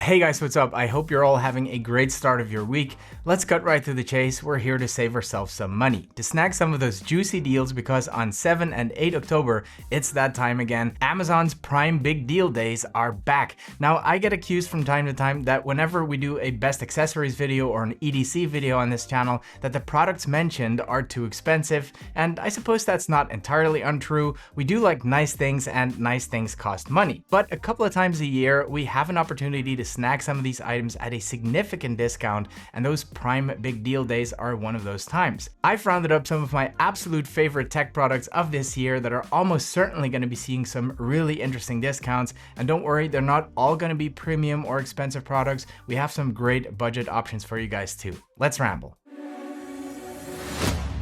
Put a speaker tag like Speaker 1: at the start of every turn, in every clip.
Speaker 1: Hey guys, what's up? I hope you're all having a great start of your week. Let's cut right to the chase. We're here to save ourselves some money, to snag some of those juicy deals because on 7 and 8 October, it's that time again. Amazon's Prime Big Deal Days are back. Now, I get accused from time to time that whenever we do a best accessories video or an EDC video on this channel, that the products mentioned are too expensive, and I suppose that's not entirely untrue. We do like nice things, and nice things cost money. But a couple of times a year, we have an opportunity to snag some of these items at a significant discount, and those Prime Big Deal Days are one of those times. I've rounded up some of my absolute favorite tech products of this year that are almost certainly going to be seeing some really interesting discounts, and don't worry, they're not all going to be premium or expensive products. We have some great budget options for you guys too. Let's ramble.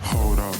Speaker 2: Hold up,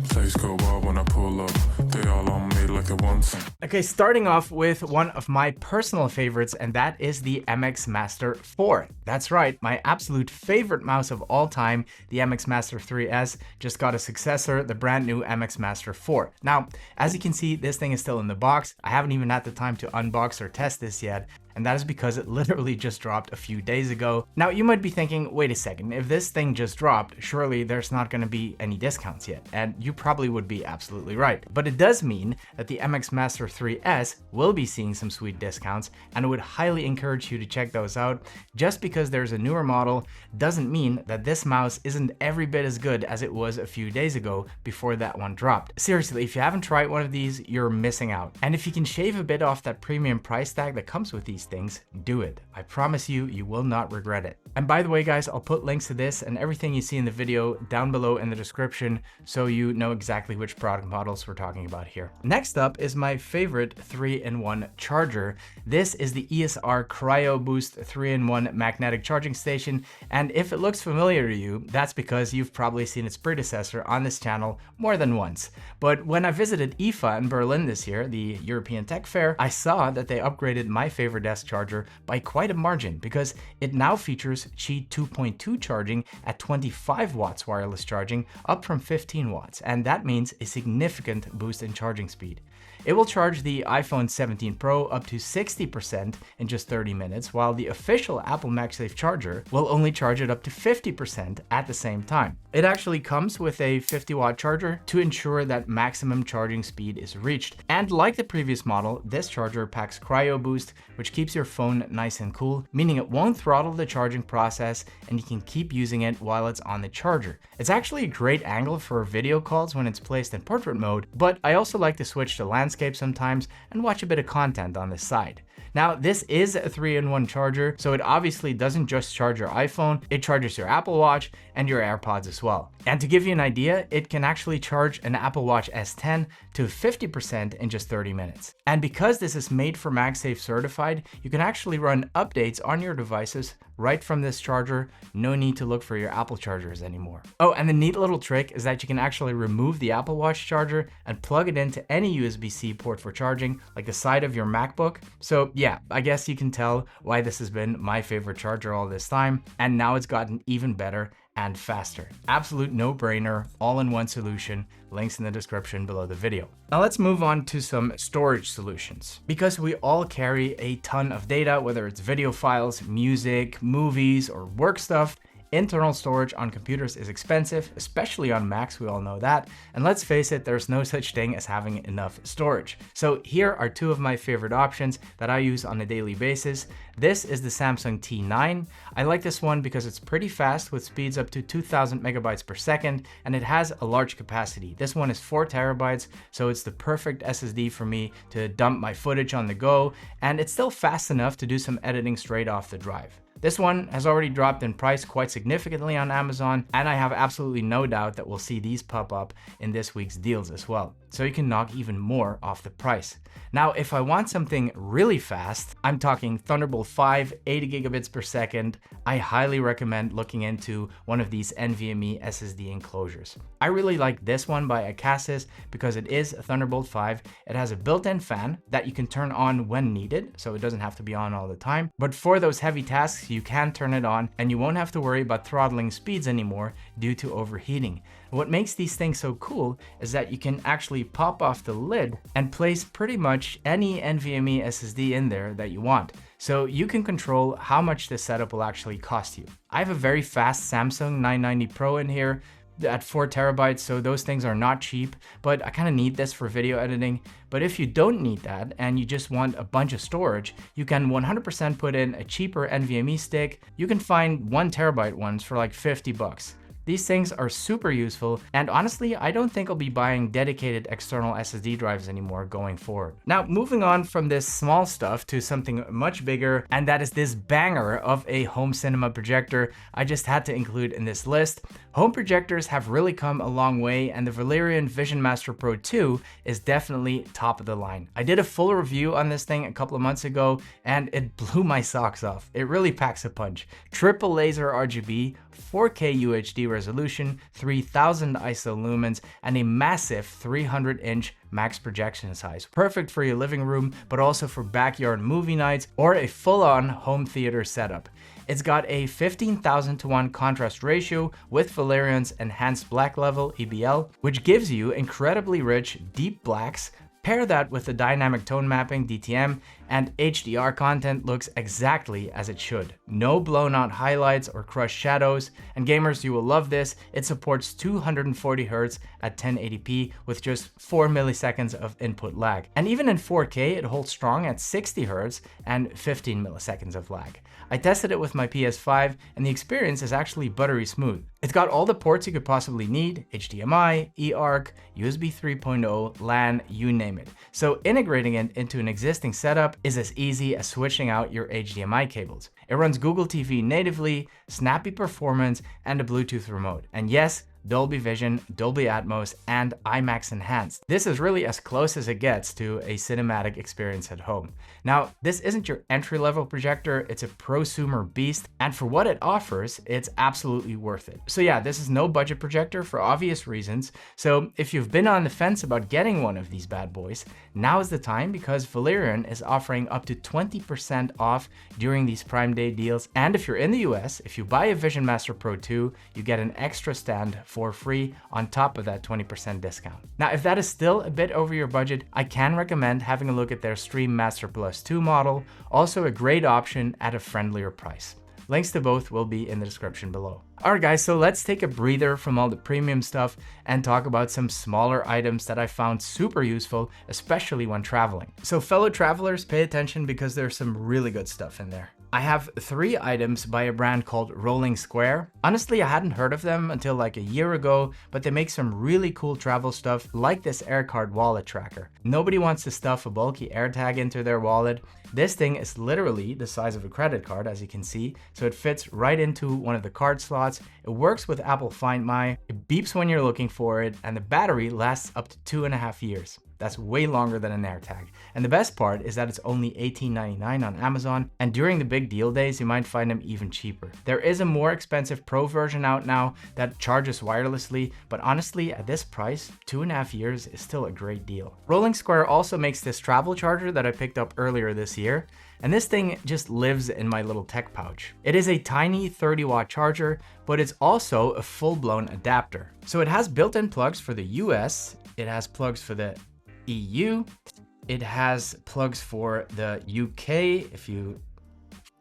Speaker 2: place go wild when I pull up. They all on me like it wants.
Speaker 1: Okay, starting off with one of my personal favorites, and that is the VisionMaster 4. That's right, my absolute favorite mouse of all time, the VisionMaster 3S, just got a successor, the brand new VisionMaster 4. Now, as you can see, this thing is still in the box. I haven't even had the time to unbox or test this yet, and that is because it literally just dropped a few days ago. Now, you might be thinking, wait a second, if this thing just dropped, surely there's not going to be any discounts yet, and you probably would be absolutely right. But it does mean that the VisionMaster 3S will be seeing some sweet discounts, and I would highly encourage you to check those out. Just because there's a newer model doesn't mean that this mouse isn't every bit as good as it was a few days ago before that one dropped. Seriously, if you haven't tried one of these, you're missing out. And if you can shave a bit off that premium price tag that comes with these things, do it. I promise you, you will not regret it. And by the way, guys, I'll put links to this and everything you see in the video down below in the description so you know exactly which product models we're talking about here. Next up is my favorite 3-in-1 charger. This is the ESR Cryo Boost 3-in-1 magnetic charging station, and if it looks familiar to you, that's because you've probably seen its predecessor on this channel more than once. But when I visited IFA in Berlin this year, the European Tech Fair, I saw that they upgraded my favorite desk charger by quite a margin because it now features Qi 2.2 charging at 25 watts wireless charging, up from 15 watts, and that means a significant boost in charging speed. It will charge the iPhone 17 Pro up to 60% in just 30 minutes, while the official Apple MagSafe charger will only charge it up to 50% at the same time. It actually comes with a 50-watt charger to ensure that maximum charging speed is reached. And like the previous model, this charger packs Cryo Boost, which keeps your phone nice and cool, meaning it won't throttle the charging process and you can keep using it while it's on the charger. It's actually a great angle for video calls when it's placed in portrait mode, but I also like to switch to landscape sometimes and watch a bit of content on this side. Now, this is a 3-in-1 charger, so it obviously doesn't just charge your iPhone, it charges your Apple Watch and your AirPods as well. And to give you an idea, it can actually charge an Apple Watch S10 to 50% in just 30 minutes. And because this is made for MagSafe certified, you can actually run updates on your devices right from this charger. No need to look for your Apple chargers anymore. Oh, and the neat little trick is that you can actually remove the Apple Watch charger and plug it into any USB-C port for charging, like the side of your MacBook. So yeah, I guess you can tell why this has been my favorite charger all this time, and now it's gotten even better and faster. Absolute no-brainer, all-in-one solution. Links in the description below the video. Now let's move on to some storage solutions. Because we all carry a ton of data, whether it's video files, music, movies, or work stuff, internal storage on computers is expensive, especially on Macs, we all know that. And let's face it, there's no such thing as having enough storage. So here are two of my favorite options that I use on a daily basis. This is the Samsung T9. I like this one because it's pretty fast with speeds up to 2000 megabytes per second, and it has a large capacity. This one is 4 terabytes, so it's the perfect SSD for me to dump my footage on the go, and it's still fast enough to do some editing straight off the drive. This one has already dropped in price quite significantly on Amazon, and I have absolutely no doubt that we'll see these pop up in this week's deals as well. So you can knock even more off the price. Now, if I want something really fast, I'm talking Thunderbolt 5, 80 gigabits per second, I highly recommend looking into one of these NVMe SSD enclosures. I really like this one by Acasis because it is a Thunderbolt 5. It has a built-in fan that you can turn on when needed, so it doesn't have to be on all the time. But for those heavy tasks, you can turn it on and you won't have to worry about throttling speeds anymore due to overheating. What makes these things so cool is that you can actually pop off the lid and place pretty much any NVMe SSD in there that you want. So you can control how much this setup will actually cost you. I have a very fast Samsung 990 Pro in here at 4 terabytes, so those things are not cheap, but I kind of need this for video editing. But if you don't need that and you just want a bunch of storage, you can 100% put in a cheaper NVMe stick. You can find 1 terabyte ones for like 50 bucks. These things are super useful, and honestly, I don't think I'll be buying dedicated external SSD drives anymore going forward. Now, moving on from this small stuff to something much bigger, and that is this banger of a home cinema projector I just had to include in this list. Home projectors have really come a long way, and the Valerion VisionMaster Pro 2 is definitely top of the line. I did a full review on this thing a couple of months ago, and it blew my socks off. It really packs a punch. Triple laser RGB, 4K UHD resolution, 3000 ISO lumens, and a massive 300-inch max projection size. Perfect for your living room, but also for backyard movie nights or a full-on home theater setup. It's got a 15,000:1 contrast ratio with Valerion's enhanced black level EBL, which gives you incredibly rich, deep blacks. Pair that with the dynamic tone mapping DTM, and HDR content looks exactly as it should. No blown out highlights or crushed shadows, and gamers, you will love this. It supports 240 Hz at 1080p with just 4 milliseconds of input lag. And even in 4K, it holds strong at 60 Hz and 15 milliseconds of lag. I tested it with my PS5, and the experience is actually buttery smooth. It's got all the ports you could possibly need: HDMI, eARC, USB 3.0, LAN, you name it. So integrating it into an existing setup is as easy as switching out your HDMI cables. It runs Google TV natively, snappy performance, and a Bluetooth remote. And yes, Dolby Vision, Dolby Atmos, and IMAX Enhanced. This is really as close as it gets to a cinematic experience at home. Now, this isn't your entry-level projector, it's a prosumer beast, and for what it offers, it's absolutely worth it. So yeah, this is no budget projector for obvious reasons, so if you've been on the fence about getting one of these bad boys, now is the time, because Valerion is offering up to 20% off during these Prime Day deals, and if you're in the US, if you buy a VisionMaster Pro 2, you get an extra stand for free on top of that 20% discount. Now, if that is still a bit over your budget, I can recommend having a look at their StreamMaster Plus 2 model, also a great option at a friendlier price. Links to both will be in the description below. Alright guys, so let's take a breather from all the premium stuff and talk about some smaller items that I found super useful, especially when traveling. So fellow travelers, pay attention because there's some really good stuff in there. I have 3 items by a brand called Rolling Square. Honestly, I hadn't heard of them until like a year ago, but they make some really cool travel stuff like this AirCard wallet tracker. Nobody wants to stuff a bulky AirTag into their wallet. This thing is literally the size of a credit card, as you can see, so it fits right into one of the card slots. It works with Apple Find My, it beeps when you're looking for it, and the battery lasts up to 2.5 years. That's way longer than an AirTag. And the best part is that it's only $18.99 on Amazon, and during the big deal days, you might find them even cheaper. There is a more expensive Pro version out now that charges wirelessly, but honestly, at this price, 2.5 years is still a great deal. Rolling Square also makes this travel charger that I picked up earlier this year, and this thing just lives in my little tech pouch. It is a tiny 30-watt charger, but it's also a full-blown adapter. So it has built-in plugs for the US, it has plugs for the EU, it has plugs for the UK. If you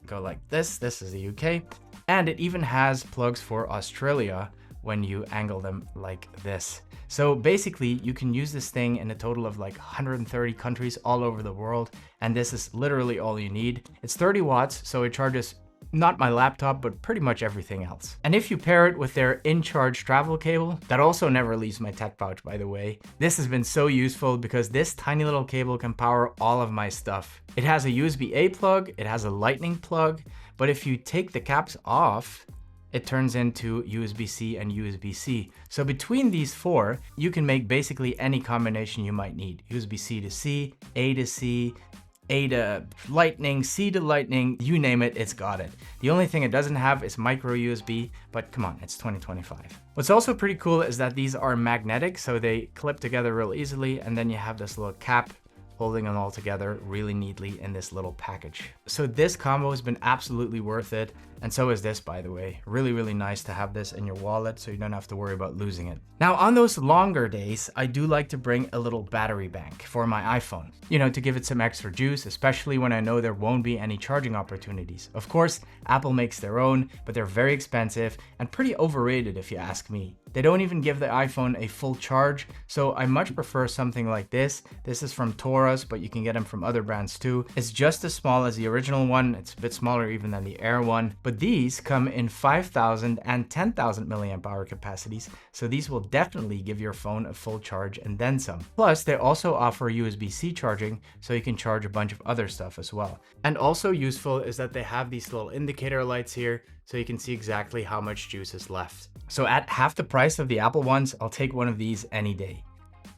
Speaker 1: go like this is the UK, and it even has plugs for Australia when you angle them like this. So basically you can use this thing in a total of like 130 countries all over the world, and this is literally all you need. It's 30 watts, so it charges not my laptop, but pretty much everything else. And if you pair it with their in-charge travel cable, that also never leaves my tech pouch, by the way. This has been so useful because this tiny little cable can power all of my stuff. It has a USB-A plug, it has a lightning plug, but if you take the caps off, it turns into USB-C and USB-C. So between these 4, you can make basically any combination you might need. USB-C to C, A to C, A to lightning, C to lightning, you name it, it's got it. The only thing it doesn't have is micro USB, but come on, it's 2025. What's also pretty cool is that these are magnetic, so they clip together real easily, and then you have this little cap holding them all together really neatly in this little package. So this combo has been absolutely worth it. And so is this, by the way. Really, really nice to have this in your wallet so you don't have to worry about losing it. Now, on those longer days, I do like to bring a little battery bank for my iPhone, you know, to give it some extra juice, especially when I know there won't be any charging opportunities. Of course, Apple makes their own, but they're very expensive and pretty overrated if you ask me. They don't even give the iPhone a full charge, so I much prefer something like this. This is from Taurus, but you can get them from other brands too. It's just as small as the original one. It's a bit smaller even than the Air one, but these come in 5,000 and 10,000 milliamp hour capacities, so these will definitely give your phone a full charge and then some. Plus, they also offer USB-C charging, so you can charge a bunch of other stuff as well. And also useful is that they have these little indicator lights here, so you can see exactly how much juice is left. So at half the price of the Apple ones, I'll take one of these any day.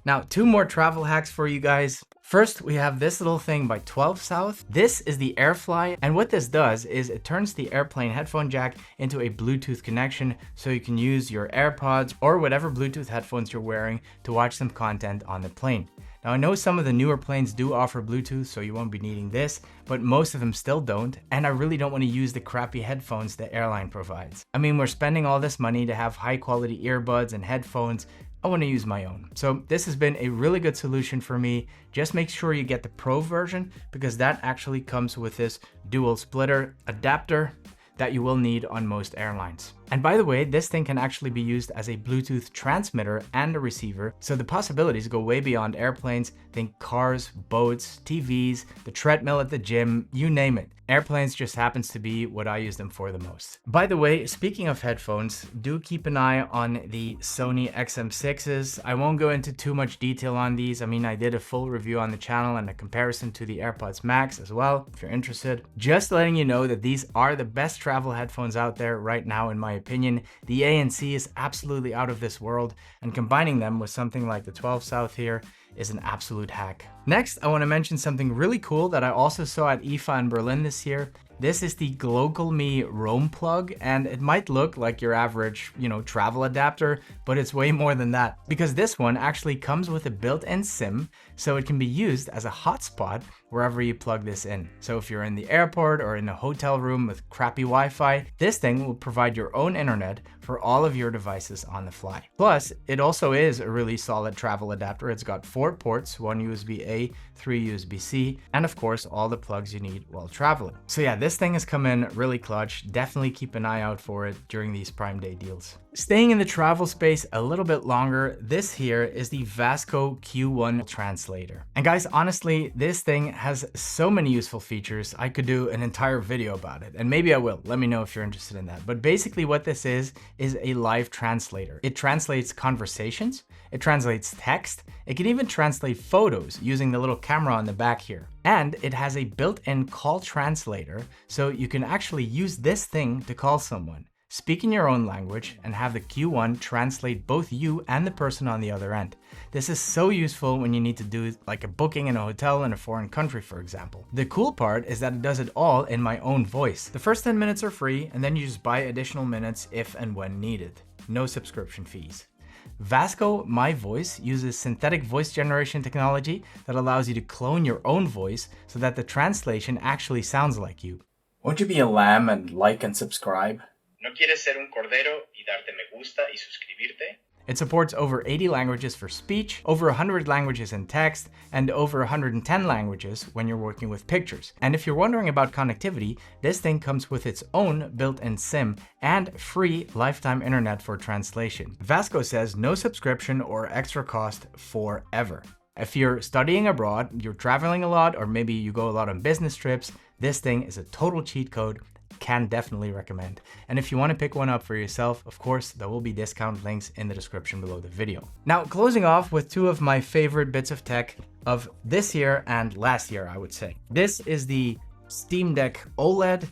Speaker 1: Now, 2 more travel hacks for you guys. First, we have this little thing by 12 South. This is the AirFly, and what this does is it turns the airplane headphone jack into a Bluetooth connection, so you can use your AirPods or whatever Bluetooth headphones you're wearing to watch some content on the plane. Now, I know some of the newer planes do offer Bluetooth, so you won't be needing this, but most of them still don't, and I really don't want to use the crappy headphones the airline provides. I mean, we're spending all this money to have high quality earbuds and headphones. I want to use my own. So this has been a really good solution for me. Just make sure you get the Pro version, because that actually comes with this dual splitter adapter that you will need on most airlines. And by the way, this thing can actually be used as a Bluetooth transmitter and a receiver, so the possibilities go way beyond airplanes. Think cars, boats, TVs, the treadmill at the gym, you name it. Airplanes just happens to be what I use them for the most. By the way, speaking of headphones, do keep an eye on the Sony XM6s. I won't go into too much detail on these. I mean, I did a full review on the channel and a comparison to the AirPods Max as well, if you're interested. Just letting you know that these are the best travel headphones out there right now, in my opinion. The ANC is absolutely out of this world, and combining them with something like the 12 South here is an absolute hack. Next, I want to mention something really cool that I also saw at IFA in Berlin this year. This is the GlocalMe Roam plug, and it might look like your average, travel adapter, but it's way more than that, because this one actually comes with a built-in SIM, so it can be used as a hotspot wherever you plug this in. So if you're in the airport or in a hotel room with crappy Wi-Fi, this thing will provide your own internet for all of your devices on the fly. Plus, it also is a really solid travel adapter. It's got 4 ports, 1 USB-A, 3 USB-C, and of course, all the plugs you need while traveling. So yeah, this thing has come in really clutch. Definitely keep an eye out for it during these Prime Day deals. Staying in the travel space a little bit longer, this here is the Vasco Q1 translator. And guys, honestly, this thing has so many useful features. I could do an entire video about it, and maybe I will. Let me know if you're interested in that. But basically what this is a live translator. It translates conversations, it translates text, it can even translate photos using the little camera on the back here. And it has a built-in call translator, so you can actually use this thing to call someone. Speak in your own language and have the Q1 translate both you and the person on the other end. This is so useful when you need to do like a booking in a hotel in a foreign country, for example. The cool part is that it does it all in my own voice. The first 10 minutes are free, and then you just buy additional minutes if and when needed. No subscription fees. Vasco My Voice uses synthetic voice generation technology that allows you to clone your own voice so that the translation actually sounds like you. Won't you be a lamb and like and subscribe?
Speaker 3: ¿No quieres ser un cordero y darte me gusta y suscribirte?
Speaker 1: It supports over 80 languages for speech, over 100 languages in text, and over 110 languages when you're working with pictures. And if you're wondering about connectivity, this thing comes with its own built-in SIM and free lifetime internet for translation. Vasco says no subscription or extra cost forever. If you're studying abroad, you're traveling a lot, or maybe you go a lot on business trips, this thing is a total cheat code. Can definitely recommend. And if you want to pick one up for yourself, of course, there will be discount links in the description below the video. Now, closing off with 2 of my favorite bits of tech of this year and last year, I would say. This is the Steam Deck OLED,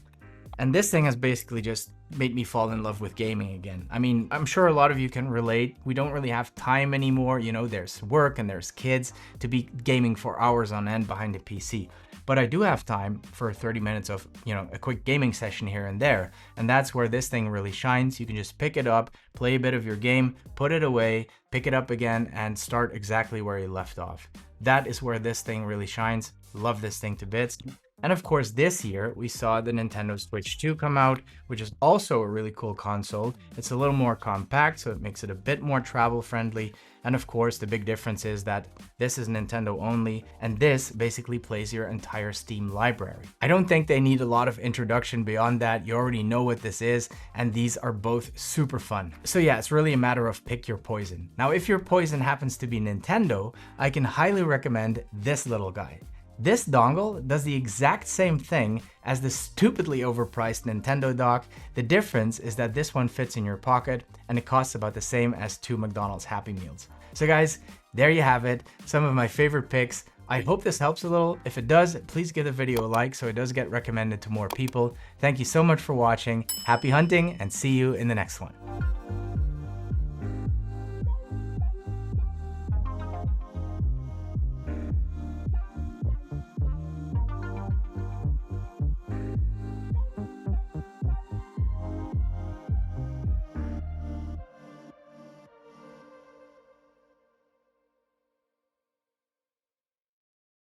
Speaker 1: and this thing has basically just made me fall in love with gaming again. I mean, I'm sure a lot of you can relate. We don't really have time anymore. There's work and there's kids to be gaming for hours on end behind a PC. But I do have time for 30 minutes of, a quick gaming session here and there. And that's where this thing really shines. You can just pick it up, play a bit of your game, put it away, pick it up again, and start exactly where you left off. That is where this thing really shines. Love this thing to bits. And of course, this year we saw the Nintendo Switch 2 come out, which is also a really cool console. It's a little more compact, so it makes it a bit more travel friendly. And of course, the big difference is that this is Nintendo only, and this basically plays your entire Steam library. I don't think they need a lot of introduction beyond that. You already know what this is, and these are both super fun. So yeah, it's really a matter of pick your poison. Now, if your poison happens to be Nintendo, I can highly recommend this little guy. This dongle does the exact same thing as the stupidly overpriced Nintendo dock. The difference is that this one fits in your pocket and it costs about the same as 2 McDonald's Happy Meals. So guys, there you have it, some of my favorite picks. I hope this helps a little. If it does, please give the video a like so it does get recommended to more people. Thank you so much for watching. Happy hunting and see you in the next one.